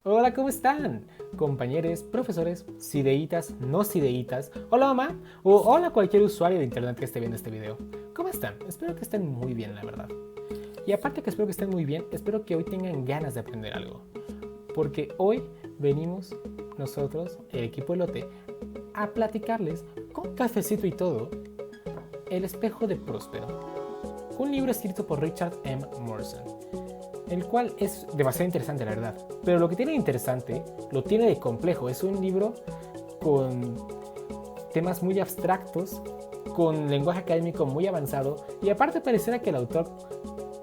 Hola, ¿cómo están? Compañeros, profesores, sideitas, no sideitas, hola mamá, o hola cualquier usuario de internet que esté viendo este video. ¿Cómo están? Espero que estén muy bien, la verdad. Y aparte que espero que estén muy bien, espero que hoy tengan ganas de aprender algo. Porque hoy venimos nosotros, el equipo Elote, a platicarles, con cafecito y todo, El espejo de Próspero. Un libro escrito por Richard M. Morrison, el cual es demasiado interesante, la verdad. Pero lo que tiene de interesante, lo tiene de complejo. Es un libro con temas muy abstractos, con lenguaje académico muy avanzado, y aparte pareciera que el autor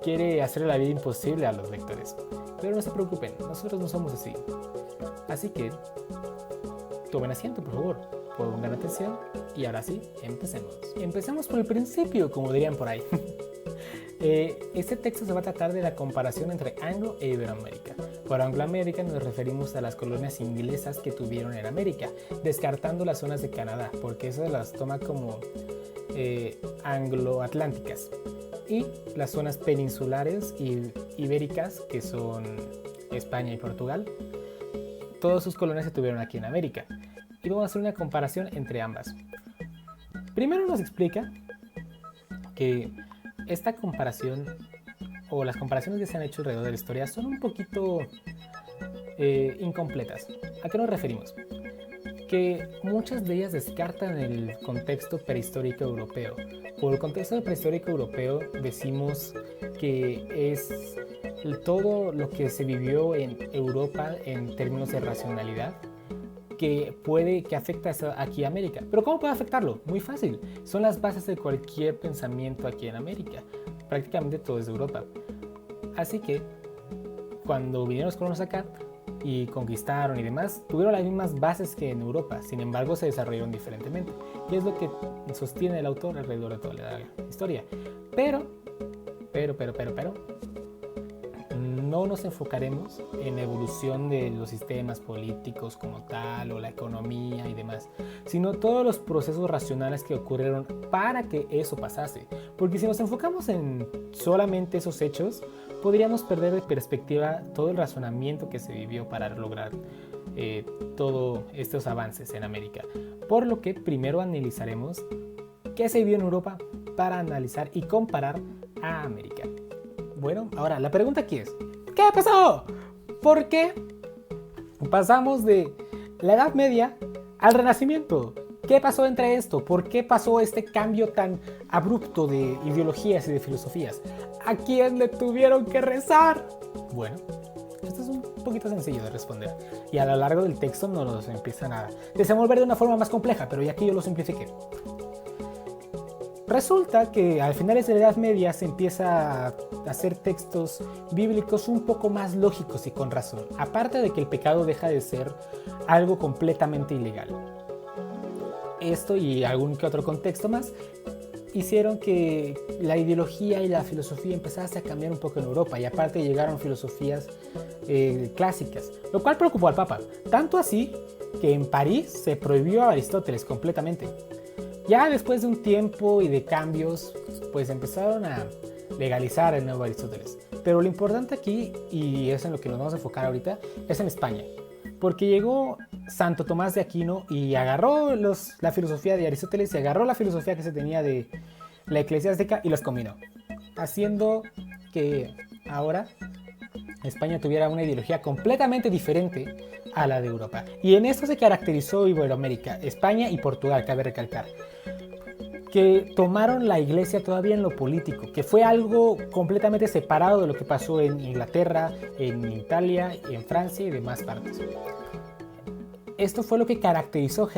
quiere hacer la vida imposible a los lectores. Pero no se preocupen, nosotros no somos así. Así que tomen asiento, por favor, pongan atención y ahora sí, empecemos. Empecemos por el principio, como dirían por ahí. Este texto se va a tratar de la comparación entre Anglo e Iberoamérica. Por Angloamérica nos referimos a las colonias inglesas que tuvieron en América, descartando las zonas de Canadá, porque eso las toma como angloatlánticas. Y las zonas peninsulares y ibéricas, que son España y Portugal, todas sus colonias se tuvieron aquí en América. Y vamos a hacer una comparación entre ambas. Primero nos explica que esta comparación o las comparaciones que se han hecho alrededor de la historia son un poquito incompletas. ¿A qué nos referimos? Que muchas de ellas descartan el contexto prehistórico europeo. Por el contexto prehistórico europeo decimos que es todo lo que se vivió en Europa en términos de racionalidad, que afecta aquí a América. ¿Pero cómo puede afectarlo? Muy fácil. Son las bases de cualquier pensamiento aquí en América. Prácticamente todo es de Europa. Así que cuando vinieron los colonos acá y conquistaron y demás, tuvieron las mismas bases que en Europa. Sin embargo, se desarrollaron diferentemente. Y es lo que sostiene el autor alrededor de toda la historia. Pero, no nos enfocaremos en la evolución de los sistemas políticos como tal o la economía y demás, sino todos los procesos racionales que ocurrieron para que eso pasase. Porque si nos enfocamos en solamente esos hechos, podríamos perder de perspectiva todo el razonamiento que se vivió para lograr todos estos avances en América. Por lo que primero analizaremos qué se vivió en Europa para analizar y comparar a América. Bueno, ahora la pregunta aquí es, ¿qué pasó? ¿Por qué pasamos de la Edad Media al Renacimiento? ¿Qué pasó entre esto? ¿Por qué pasó este cambio tan abrupto de ideologías y de filosofías? ¿A quién le tuvieron que rezar? Bueno, esto es un poquito sencillo de responder. Y a lo largo del texto nos empiezan a desenvolver de una forma más compleja, pero ya aquí yo lo simplifiqué. Resulta que al finales de la Edad Media se empieza a hacer textos bíblicos un poco más lógicos y con razón, aparte de que el pecado deja de ser algo completamente ilegal. Esto y algún que otro contexto más hicieron que la ideología y la filosofía empezasen a cambiar un poco en Europa, y aparte llegaron filosofías clásicas, lo cual preocupó al Papa, tanto así que en París se prohibió a Aristóteles completamente. Ya después de un tiempo y de cambios, pues empezaron a legalizar el nuevo Aristóteles. Pero lo importante aquí, y es en lo que nos vamos a enfocar ahorita, es en España. Porque llegó Santo Tomás de Aquino y agarró la filosofía de Aristóteles y agarró la filosofía que se tenía de la eclesiástica y los combinó, haciendo que ahora España tuviera una ideología completamente diferente a la de Europa. Y en esto se caracterizó Iberoamérica, España y Portugal, cabe recalcar, que tomaron la iglesia todavía en lo político, que fue algo completamente separado de lo que pasó en Inglaterra, en Italia, en Francia y demás partes. Esto fue lo que caracterizó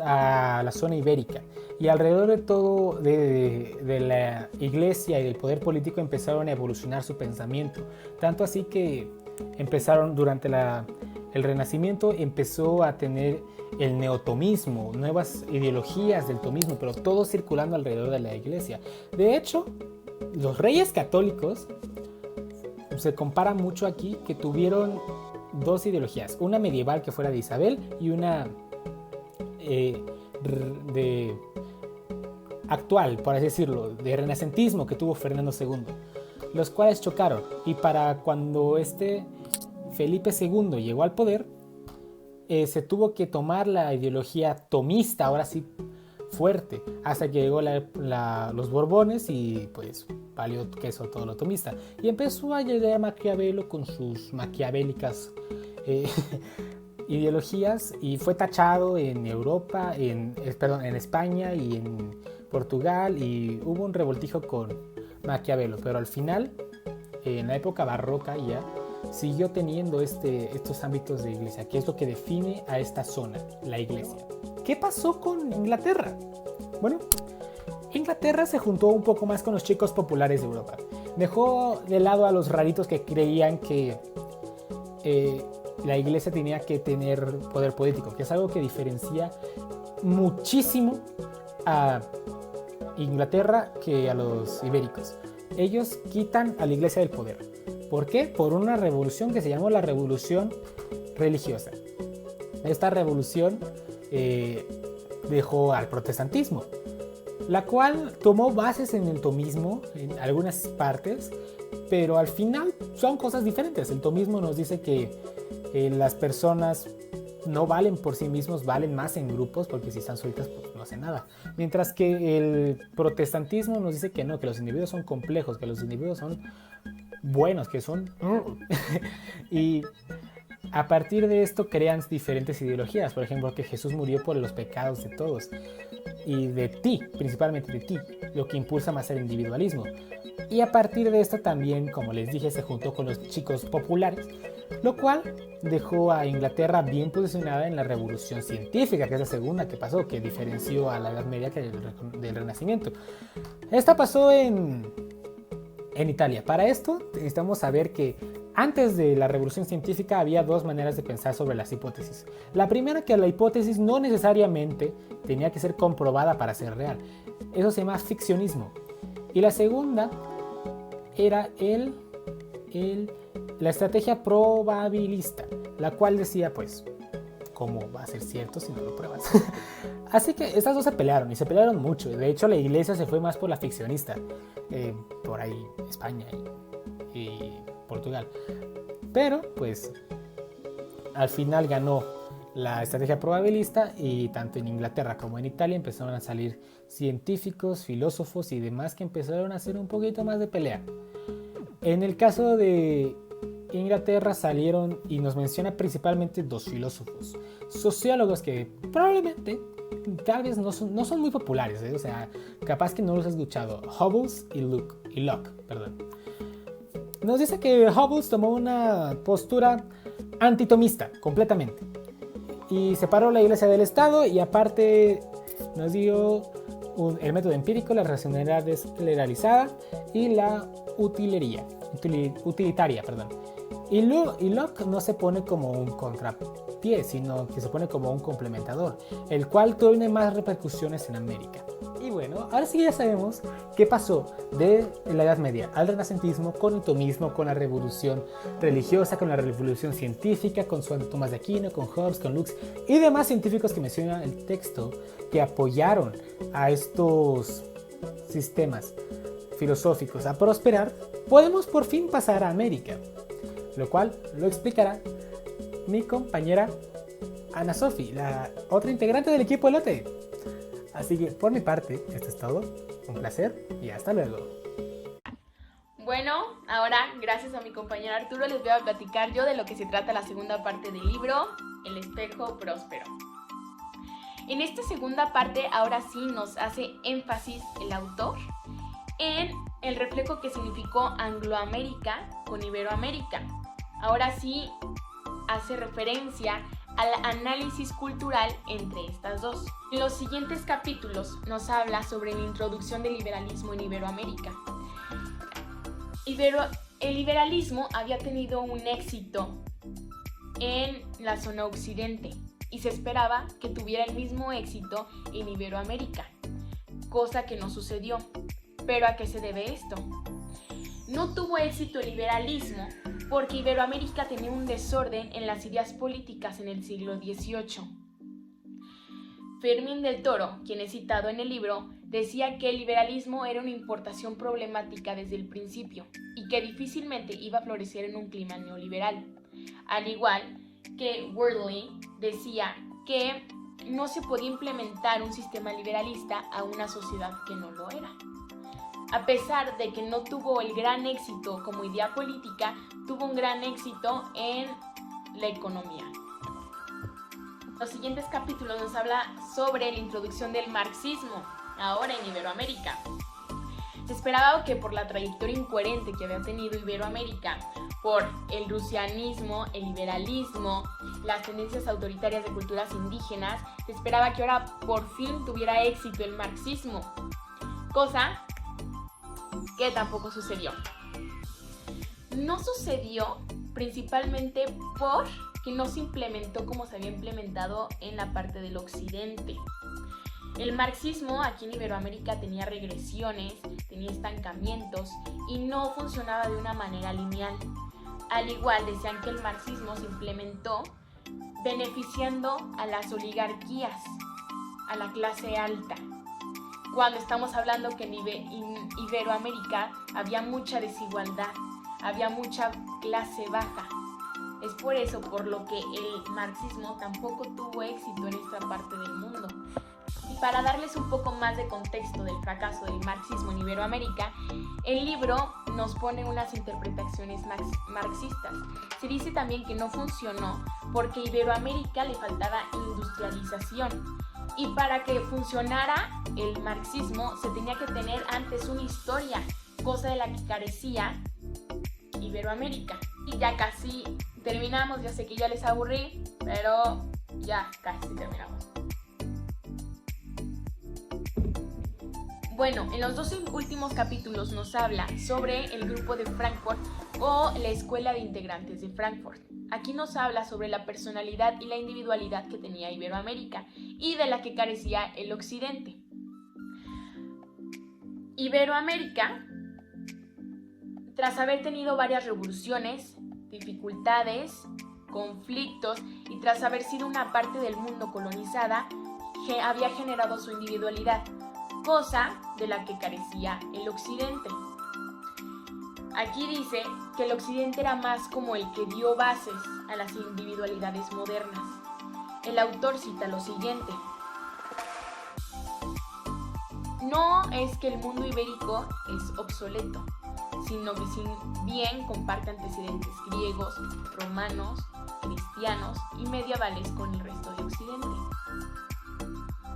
a la zona ibérica, y alrededor de todo de la iglesia y del poder político empezaron a evolucionar su pensamiento, tanto así que empezaron durante el Renacimiento, empezó a tener el neotomismo, nuevas ideologías del tomismo, pero todo circulando alrededor de la iglesia. De hecho, los reyes católicos se compara mucho aquí que tuvieron dos ideologías, una medieval que fuera de Isabel y una de actual, por así decirlo, de renacentismo que tuvo Fernando II, los cuales chocaron, y para cuando Felipe II llegó al poder, se tuvo que tomar la ideología tomista, ahora sí fuerte, hasta que llegó los Borbones y pues valió queso todo lo tomista. Y empezó a llegar Maquiavelo con sus maquiavélicas ideologías y fue tachado en Europa, en España y en Portugal, y hubo un revoltijo con Maquiavelo, pero al final, en la época barroca ya, siguió teniendo estos ámbitos de iglesia, que es lo que define a esta zona, la iglesia. ¿Qué pasó con Inglaterra? Bueno, Inglaterra se juntó un poco más con los chicos populares de Europa. Dejó de lado a los raritos que creían que la iglesia tenía que tener poder político, que es algo que diferencia muchísimo a Inglaterra que a los ibéricos. Ellos quitan a la iglesia del poder. ¿Por qué? Por una revolución que se llamó la Revolución Religiosa. Esta revolución dejó al protestantismo, la cual tomó bases en el tomismo en algunas partes, pero al final son cosas diferentes. El tomismo nos dice que las personas no valen por sí mismos, valen más en grupos, porque si están solitas pues no hacen nada. Mientras que el protestantismo nos dice que no, que los individuos son complejos, que los individuos son buenos, que son... y a partir de esto crean diferentes ideologías. Por ejemplo, que Jesús murió por los pecados de todos y de ti, principalmente de ti, lo que impulsa más el individualismo. Y a partir de esto también, como les dije, se juntó con los chicos populares, lo cual dejó a Inglaterra bien posicionada en la revolución científica, que es la segunda que pasó, que diferenció a la Edad Media del Renacimiento. Esta pasó en Italia. Para esto necesitamos saber que antes de la revolución científica había dos maneras de pensar sobre las hipótesis. La primera, que la hipótesis no necesariamente tenía que ser comprobada para ser real. Eso se llama ficcionismo. Y la segunda era la estrategia probabilista, la cual decía, pues, ¿cómo va a ser cierto si no lo pruebas? Así que estas dos se pelearon, y se pelearon mucho. De hecho, la iglesia se fue más por la ficcionista, por ahí España y Portugal. Pero, pues, al final ganó la estrategia probabilista, y tanto en Inglaterra como en Italia empezaron a salir científicos, filósofos y demás que empezaron a hacer un poquito más de pelea. En el caso de Inglaterra salieron, y nos menciona principalmente dos filósofos, sociólogos que probablemente, tal vez no son muy populares, o sea, capaz que no los has escuchado, Hobbes y Locke. Nos dice que Hobbes tomó una postura antitomista completamente y separó la iglesia del Estado, y aparte nos dio el método empírico, la racionalidad generalizada y la utilitaria. Y Locke no se pone como un contrapié, sino que se pone como un complementador, el cual tiene más repercusiones en América. Y bueno, ahora sí ya sabemos qué pasó de la Edad Media al Renacentismo, con el tomismo, con la revolución religiosa, con la revolución científica, con Santo Tomás de Aquino, con Hobbes, con Lux y demás científicos que menciona el texto, que apoyaron a estos sistemas filosóficos a prosperar. Podemos por fin pasar a América, lo cual lo explicará mi compañera Ana Sofi, la otra integrante del equipo Elote. Así que por mi parte, esto es todo. Un placer y hasta luego. Bueno, ahora, gracias a mi compañero Arturo, les voy a platicar yo de lo que se trata la segunda parte del libro, El espejo próspero. En esta segunda parte, ahora sí nos hace énfasis el autor en el reflejo que significó Angloamérica con Iberoamérica. Ahora sí hace referencia al análisis cultural entre estas dos. En los siguientes capítulos nos habla sobre la introducción del liberalismo en Iberoamérica. El liberalismo había tenido un éxito en la zona occidente y se esperaba que tuviera el mismo éxito en Iberoamérica, cosa que no sucedió. ¿Pero a qué se debe esto? No tuvo éxito el liberalismo porque Iberoamérica tenía un desorden en las ideas políticas en el siglo XVIII. Fermín del Toro, quien es citado en el libro, decía que el liberalismo era una importación problemática desde el principio y que difícilmente iba a florecer en un clima neoliberal. Al igual que Worley decía que no se podía implementar un sistema liberalista a una sociedad que no lo era. A pesar de que no tuvo el gran éxito como idea política, tuvo un gran éxito en la economía. Los siguientes capítulos nos habla sobre la introducción del marxismo, ahora en Iberoamérica. Se esperaba que por la trayectoria incoherente que había tenido Iberoamérica, por el rusianismo, el liberalismo, las tendencias autoritarias de culturas indígenas, se esperaba que ahora por fin tuviera éxito el marxismo, cosa que tampoco sucedió. No sucedió principalmente porque no se implementó como se había implementado en la parte del occidente. El marxismo aquí en Iberoamérica tenía regresiones, tenía estancamientos y no funcionaba de una manera lineal. Al igual, decían que el marxismo se implementó beneficiando a las oligarquías, a la clase alta. Cuando estamos hablando que en Iberoamérica había mucha desigualdad, había mucha clase baja. Es por eso por lo que el marxismo tampoco tuvo éxito en esta parte del mundo. Y para darles un poco más de contexto del fracaso del marxismo en Iberoamérica, el libro nos pone unas interpretaciones marxistas. Se dice también que no funcionó porque a Iberoamérica le faltaba industrialización. Y para que funcionara el marxismo se tenía que tener antes una historia, cosa de la que carecía Iberoamérica. Y ya casi terminamos, ya sé que ya les aburrí, pero ya casi terminamos. Bueno, en los 2 últimos capítulos nos habla sobre el grupo de Frankfurt o la escuela de integrantes de Frankfurt. Aquí nos habla sobre la personalidad y la individualidad que tenía Iberoamérica y de la que carecía el occidente. Iberoamérica, tras haber tenido varias revoluciones, dificultades, conflictos y tras haber sido una parte del mundo colonizada, había generado su individualidad, cosa de la que carecía el occidente. Aquí dice que el occidente era más como el que dio bases a las individualidades modernas. El autor cita lo siguiente: no es que el mundo ibérico es obsoleto, sino que si bien comparte antecedentes griegos, romanos, cristianos y medievales con el resto de Occidente.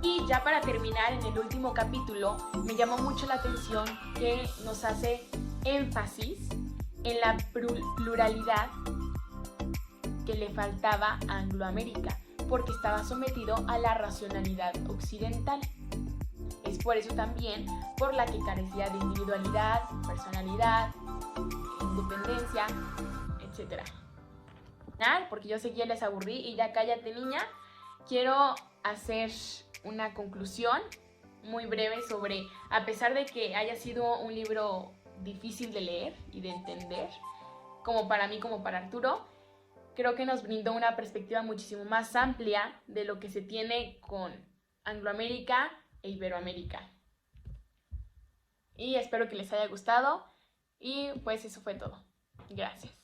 Y ya para terminar, en el último capítulo, me llamó mucho la atención que nos hace énfasis en la pluralidad que le faltaba a Angloamérica, porque estaba sometido a la racionalidad occidental. Es por eso también por la que carecía de individualidad, personalidad, independencia, etc. Porque yo sé que ya les aburrí y ya cállate, niña. Quiero hacer una conclusión muy breve sobre, a pesar de que haya sido un libro difícil de leer y de entender, como para mí, como para Arturo, creo que nos brindó una perspectiva muchísimo más amplia de lo que se tiene con Angloamérica e Iberoamérica. Y espero que les haya gustado y pues eso fue todo. Gracias.